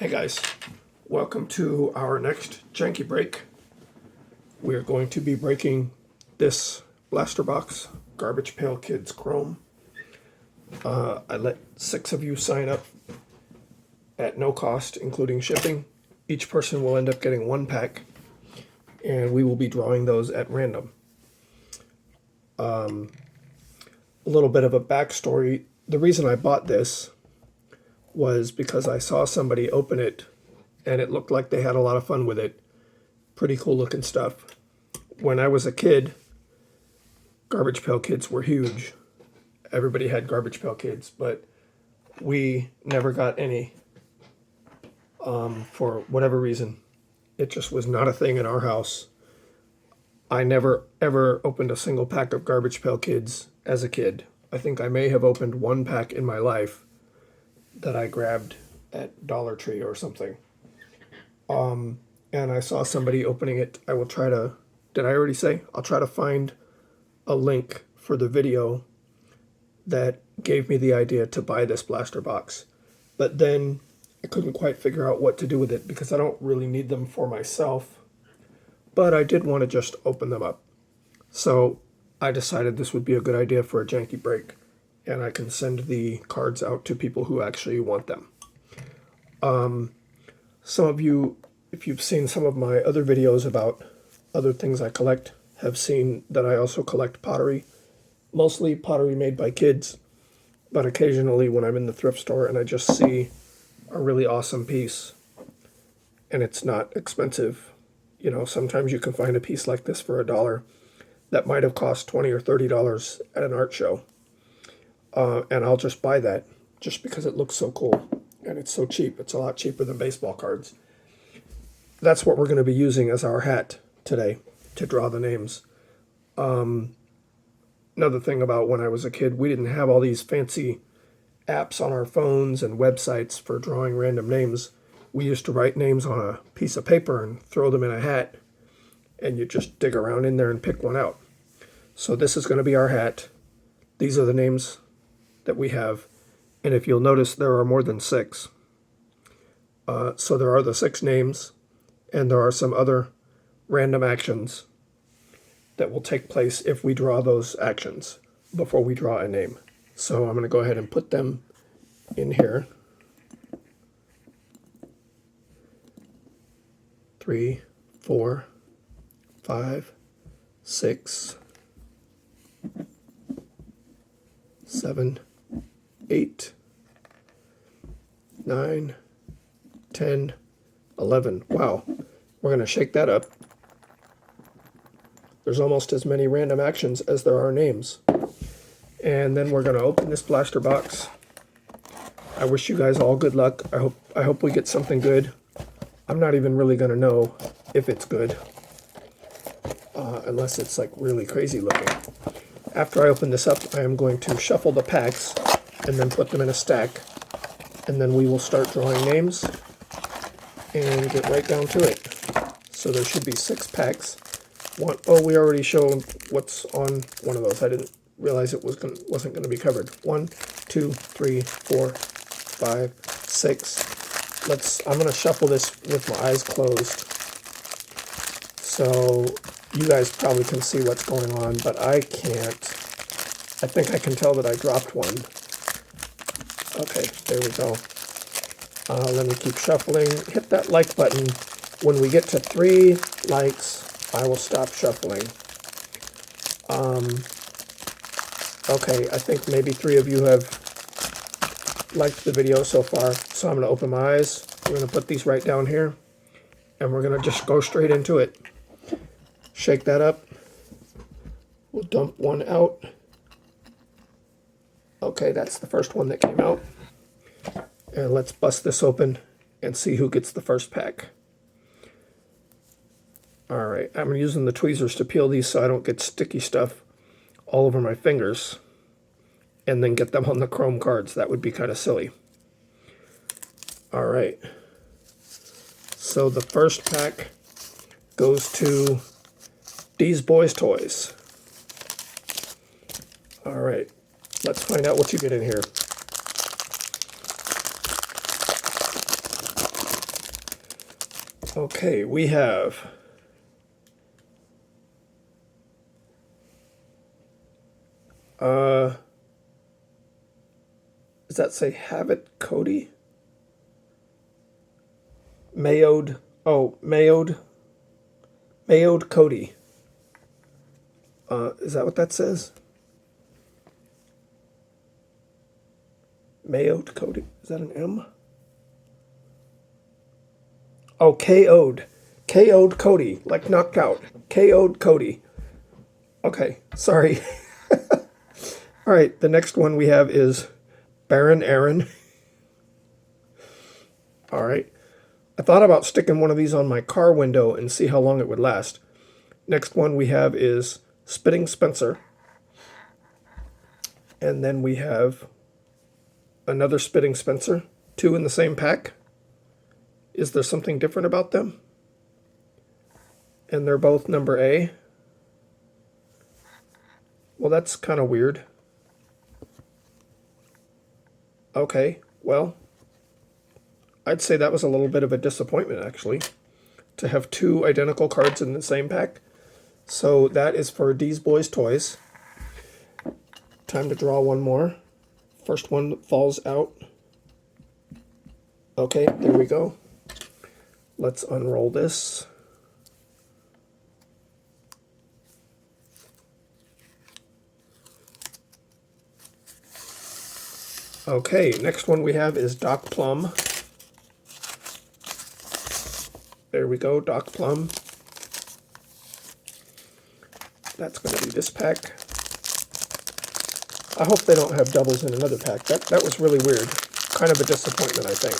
Hey guys, welcome to our next Janky break. We're going to be breaking this blaster box, Garbage Pail Kids Chrome. I let 6 of you sign up at no cost, including shipping. Each person will end up getting 1 pack, and we will be drawing those at random. A little bit of a backstory. The reason I bought this was because I saw somebody open it and it looked like they had a lot of fun with it. Pretty cool looking stuff. When I was a kid, Garbage Pail Kids were huge. Everybody had Garbage Pail Kids, but we never got any for whatever reason. It just was not a thing in our house. I never ever opened a single pack of Garbage Pail Kids as a kid. I think I may have opened 1 pack in my life that I grabbed at Dollar Tree or something. And I saw somebody opening it. I will try to, did I already say? I'll try to find a link for the video that gave me the idea to buy this blaster box. But then I couldn't quite figure out what to do with it because I don't really need them for myself. But I did want to just open them up. So I decided this would be a good idea for a janky break, and I can send the cards out to people who actually want them. Some of you, if you've seen some of my other videos about other things I collect, have seen that I also collect pottery. Mostly pottery made by kids, but occasionally when I'm in the thrift store and I just see a really awesome piece and it's not expensive. You know, sometimes you can find a piece like this for $1 that might have cost $20 or $30 at an art show. And I'll just buy that just because it looks so cool and it's so cheap. It's a lot cheaper than baseball cards. That's what we're going to be using as our hat today to draw the names. Another thing about when I was a kid, we didn't have all these fancy apps on our phones and websites for drawing random names. We used to write names on a piece of paper and throw them in a hat, and you just dig around in there and pick one out. So this is going to be our hat. These are the names that we have, and if you'll notice, there are more than 6. So there are the 6 names, and there are some other random actions that will take place if we draw those actions before we draw a name. So I'm going to go ahead and put them in here. 3, 4, 5, 6, 7, 8, 9, 10, 11. Wow. We're going to shake that up. There's almost as many random actions as there are names. And then we're going to open this blaster box. I wish you guys all good luck. I hope we get something good. I'm not even really going to know if it's good. Unless it's like really crazy looking. After I open this up, I am going to shuffle the packs and then put them in a stack. And then we will start drawing names and get right down to it. So there should be 6 packs. We already showed what's on one of those. I didn't realize it wasn't going to be covered. 1, 2, 3, 4, 5, 6. I'm going to shuffle this with my eyes closed. So you guys probably can see what's going on, but I can't. I think I can tell that I dropped one. Okay, there we go. Let me keep shuffling. Hit that like button. When we get to 3 likes, I will stop shuffling. Okay, I think maybe 3 of you have liked the video so far, so I'm going to open my eyes. We're going to put these right down here, and we're going to just go straight into it. Shake that up. We'll dump one out. Okay, that's the first one that came out. And let's bust this open and see who gets the first pack. Alright, I'm using the tweezers to peel these so I don't get sticky stuff all over my fingers and then get them on the chrome cards. That would be kind of silly. Alright, so the first pack goes to These Boys Toys. Alright, let's find out what you get in here. Okay, we have does that say have it Cody? Mayode, oh, Mayode Cody. Is that what that says? Mayode Cody. Is that an M? Oh, KO'd. KO'd Cody. Like knocked out. KO'd Cody. Okay, sorry. All right, the next one we have is Baron Aaron. All right. I thought about sticking one of these on my car window and see how long it would last. Next one we have is Spitting Spencer. And then we have another Spitting Spencer. 2 in the same pack. Is there something different about them? And they're both number A. Well, that's kind of weird. Okay, well, I'd say that was a little bit of a disappointment, actually, to have 2 identical cards in the same pack. So that is for D's Boys Toys. Time to draw one more. First one falls out. Okay, there we go. Let's unroll this. Okay, next one we have is Doc Plum. There we go, Doc Plum. That's going to be this pack. I hope they don't have doubles in another pack. That was really weird. Kind of a disappointment, I think.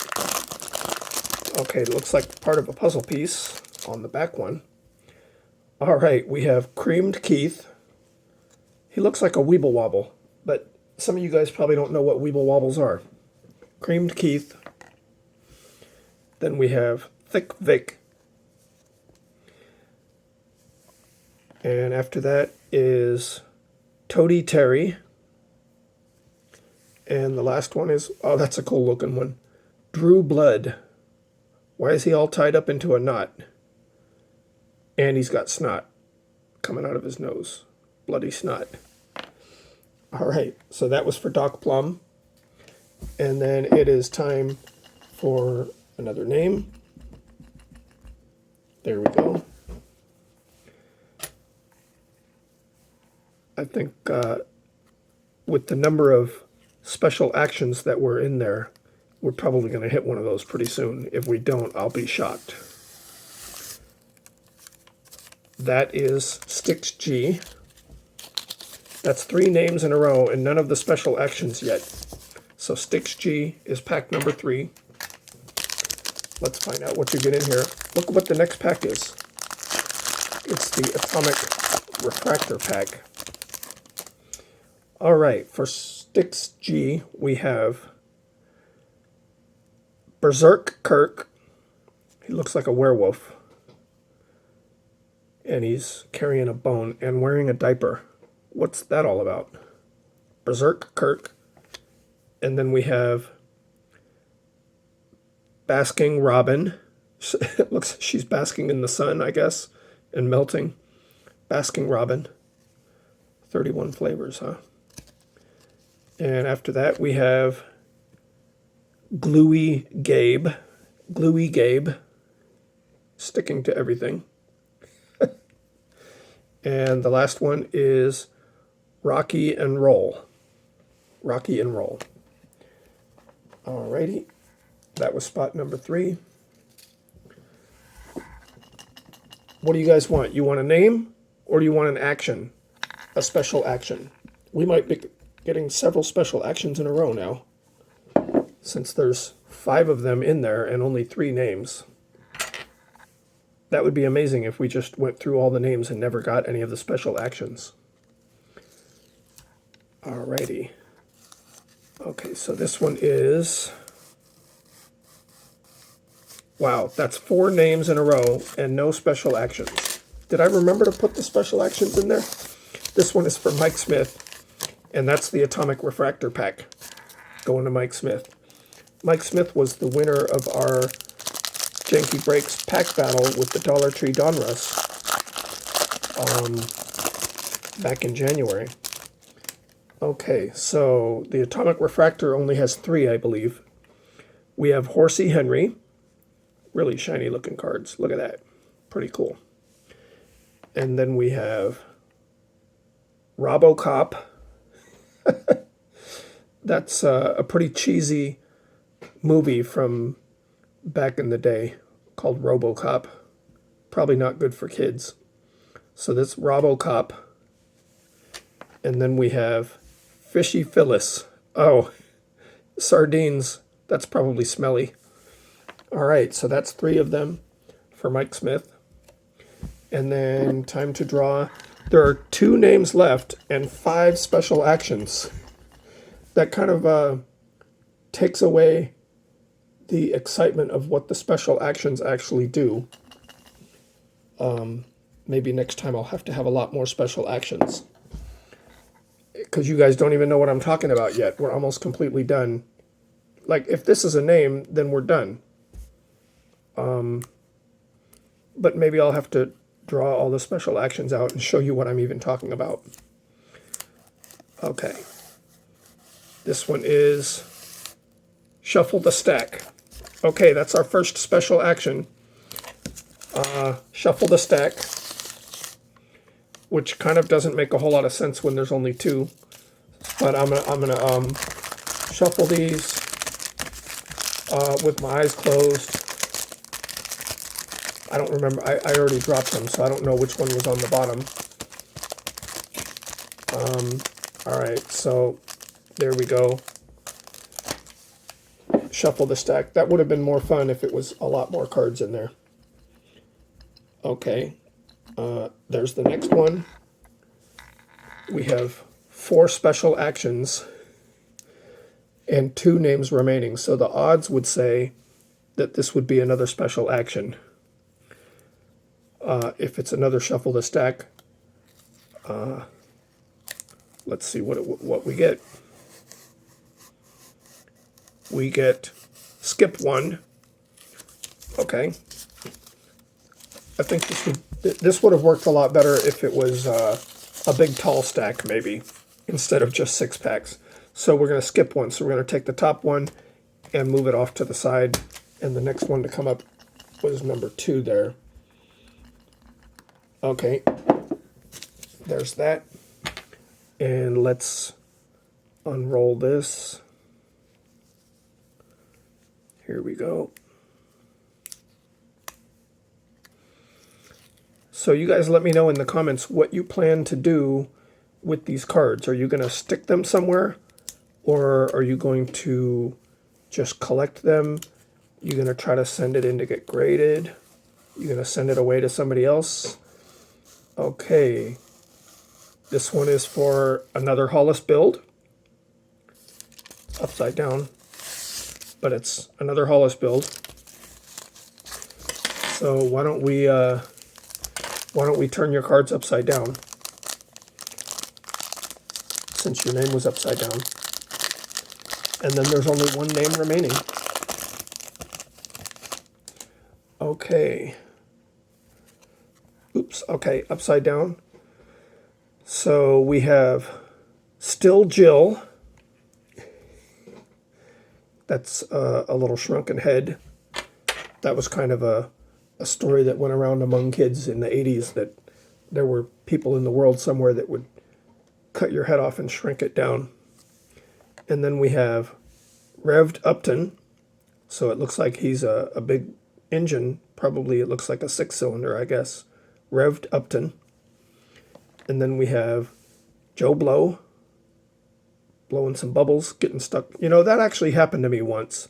Okay, it looks like part of a puzzle piece on the back one. All right, we have Creamed Keith. He looks like a Weeble Wobble, but some of you guys probably don't know what Weeble Wobbles are. Creamed Keith. Then we have Thick Vic. And after that is Toady Terry. And the last one is, oh, that's a cool looking one. Drew Blood. Why is he all tied up into a knot? And he's got snot coming out of his nose. Bloody snot. All right, so that was for Doc Plum. And then it is time for another name. There we go. I think with the number of special actions that were in there, we're probably going to hit one of those pretty soon. If we don't, I'll be shocked. That is Stix G. That's 3 names in a row and none of the special actions yet. So Stix G is pack number 3. Let's find out what you get in here. Look what the next pack is. It's the Atomic Refractor pack. All right, for Stix G, we have Berserk Kirk. He looks like a werewolf. And he's carrying a bone and wearing a diaper. What's that all about? Berserk Kirk. And then we have Basking Robin. It looks she's basking in the sun, I guess, and melting. Basking Robin. 31 flavors, huh? And after that, we have Gluey Gabe. Gluey Gabe. Sticking to everything. And the last one is Rocky and Roll. Rocky and Roll. Alrighty. That was spot number 3. What do you guys want? You want a name or do you want an action? A special action. We might be getting several special actions in a row now, since there's 5 of them in there and only 3 names. That would be amazing if we just went through all the names and never got any of the special actions. Alrighty. Okay, so this one is... Wow, that's 4 names in a row and no special actions. Did I remember to put the special actions in there? This one is for Mike Smith, and that's the Atomic Refractor pack going to Mike Smith. Mike Smith was the winner of our Janky Breaks pack battle with the Dollar Tree Donruss back in January. Okay, so the Atomic Refractor only has 3, I believe. We have Horsey Henry. Really shiny looking cards. Look at that. Pretty cool. And then we have RoboCop. That's a pretty cheesy movie from back in the day called RoboCop. Probably not good for kids. So this RoboCop. And then we have Fishy Phyllis. Oh, sardines. That's probably smelly. All right, so that's 3 of them for Mike Smith. And then time to draw. There are 2 names left and 5 special actions. That kind of takes away the excitement of what the special actions actually do. Maybe next time I'll have to have a lot more special actions, because you guys don't even know what I'm talking about yet. We're almost completely done. Like, if this is a name, then we're done. But maybe I'll have to draw all the special actions out and show you what I'm even talking about. Okay. This one is Shuffle the Stack. Okay, that's our first special action. Shuffle the Stack, which kind of doesn't make a whole lot of sense when there's only 2. But I'm gonna shuffle these with my eyes closed. I don't remember. I already dropped them, so I don't know which one was on the bottom. All right, so there we go. Shuffle the stack. That would have been more fun if it was a lot more cards in there. Okay, there's the next one. We have 4 special actions and 2 names remaining. So the odds would say that this would be another special action. If it's another Shuffle the Stack, let's see what we get. We get Skip 1. Okay. I think this would have worked a lot better if it was a big tall stack, maybe, instead of just 6 packs. So we're going to skip 1. So we're going to take the top one and move it off to the side. And the next one to come up was number 2 there. Okay, there's that. And let's unroll this. Here we go. So you guys let me know in the comments what you plan to do with these cards. Are you going to stick them somewhere? Or are you going to just collect them? You're going to try to send it in to get graded? You're going to send it away to somebody else? Okay, this one is for Another Hollis Build. Upside down, but it's Another Hollis Build. So why don't we turn your cards upside down, since your name was upside down. And then there's only 1 name remaining. Okay. Oops, okay, upside down. So we have Still Jill. That's a little shrunken head. That was kind of a story that went around among kids in the 80s, that there were people in the world somewhere that would cut your head off and shrink it down. And then we have Revved Upton. So it looks like he's a big engine. Probably it looks like a 6-cylinder, I guess. Revved Upton. And then we have Joe Blow, blowing some bubbles, getting stuck. You know, that actually happened to me once.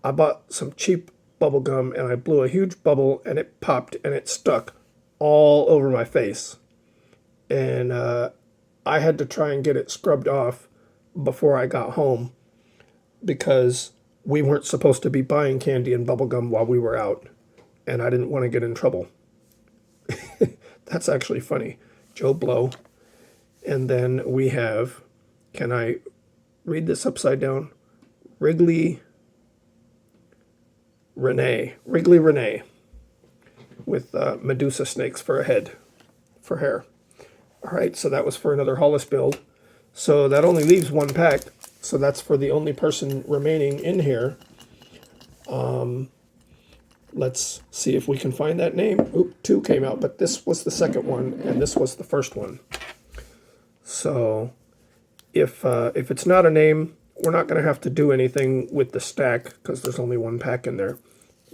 I bought some cheap bubble gum and I blew a huge bubble and it popped and it stuck all over my face. And I had to try and get it scrubbed off before I got home, because we weren't supposed to be buying candy and bubble gum while we were out. And I didn't want to get in trouble. That's actually funny. Joe Blow. And then we have, can I read this upside down? Wrigley Renee, Wrigley Renee, with Medusa snakes for a head, for hair. All right, so that was for Another Hollis Build. So that only leaves one pack. So that's for the only person remaining in here. Let's see if we can find that name. Oop, 2 came out, but this was the second one, and this was the first one. So if it's not a name, we're not going to have to do anything with the stack because there's only one pack in there.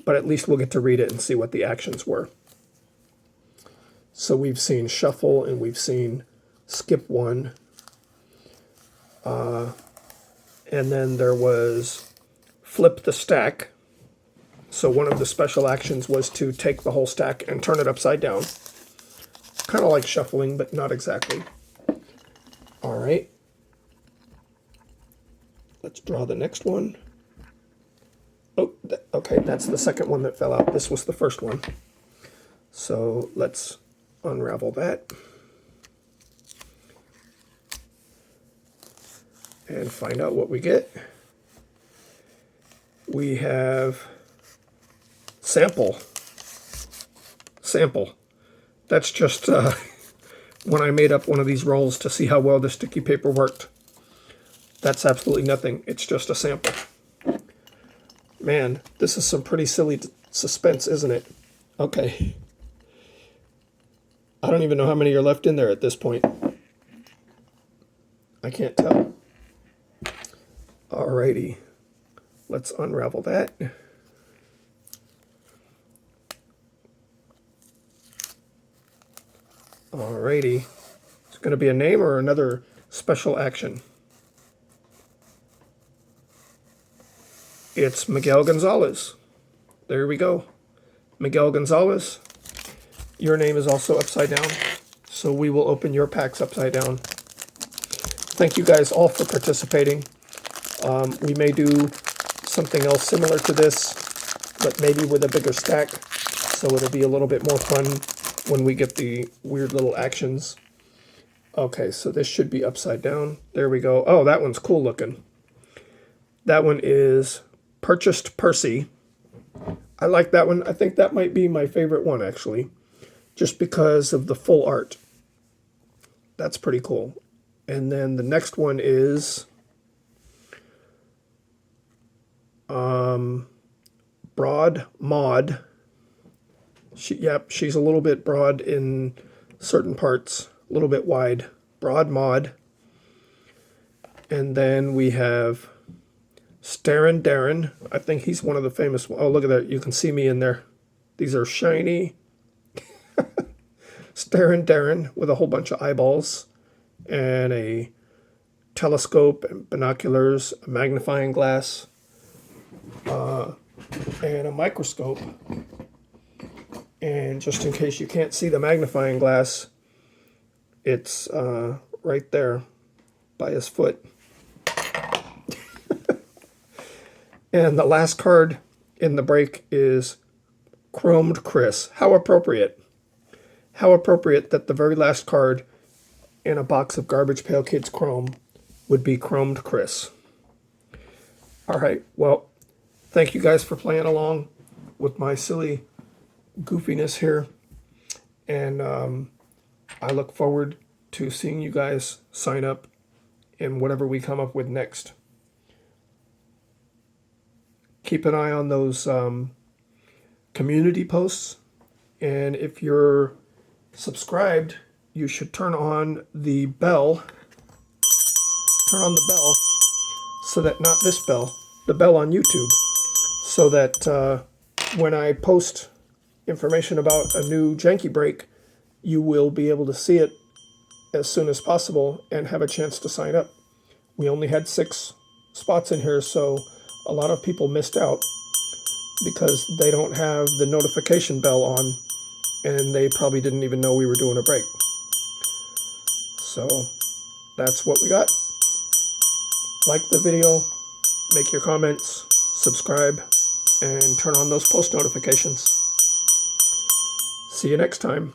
But at least we'll get to read it and see what the actions were. So we've seen shuffle and we've seen skip 1. And then there was flip the stack. So one of the special actions was to take the whole stack and turn it upside down. Kind of like shuffling, but not exactly. All right. Let's draw the next one. Oh, okay, that's the second one that fell out. This was the first one. So let's unravel that. And find out what we get. We have sample. Sample. That's just when I made up one of these rolls to see how well the sticky paper worked. That's absolutely nothing. It's just a sample. Man, this is some pretty silly suspense, isn't it? Okay. I don't even know how many are left in there at this point. I can't tell. Alrighty. Let's unravel that. Alrighty. It's going to be a name or another special action. It's Miguel Gonzalez. There we go. Miguel Gonzalez. Your name is also upside down, so we will open your packs upside down. Thank you guys all for participating. We may do something else similar to this, but maybe with a bigger stack, so it'll be a little bit more fun when we get the weird little actions. Okay, so this should be upside down. There we go. Oh, that one's cool looking. That one is Purchased Percy. I like that one. I think that might be my favorite one, actually, just because of the full art. That's pretty cool. And then the next one is Broad Maud. She's a little bit broad in certain parts, a little bit wide. Broad Maud. And then we have Starin' Darren. I think he's one of the famous ones. Oh, look at that. You can see me in there. These are shiny. Starin' Darren with a whole bunch of eyeballs and a telescope and binoculars, a magnifying glass, and a microscope. And just in case you can't see the magnifying glass, it's right there by his foot. And the last card in the break is Chromed Chris. How appropriate. How appropriate that the very last card in a box of Garbage Pail Kids Chrome would be Chromed Chris. All right, well, thank you guys for playing along with my silly goofiness here. And I look forward to seeing you guys sign up in whatever we come up with next. Keep an eye on those community posts. And if you're subscribed, you should turn on the bell. Turn on the bell so that, not this bell, the bell on YouTube, so that when I post information about a new Janky break, you will be able to see it as soon as possible and have a chance to sign up. We only had 6 spots in here, so a lot of people missed out because they don't have the notification bell on, and they probably didn't even know we were doing a break. So that's what we got. Like the video, make your comments, subscribe, and turn on those post notifications. See you next time.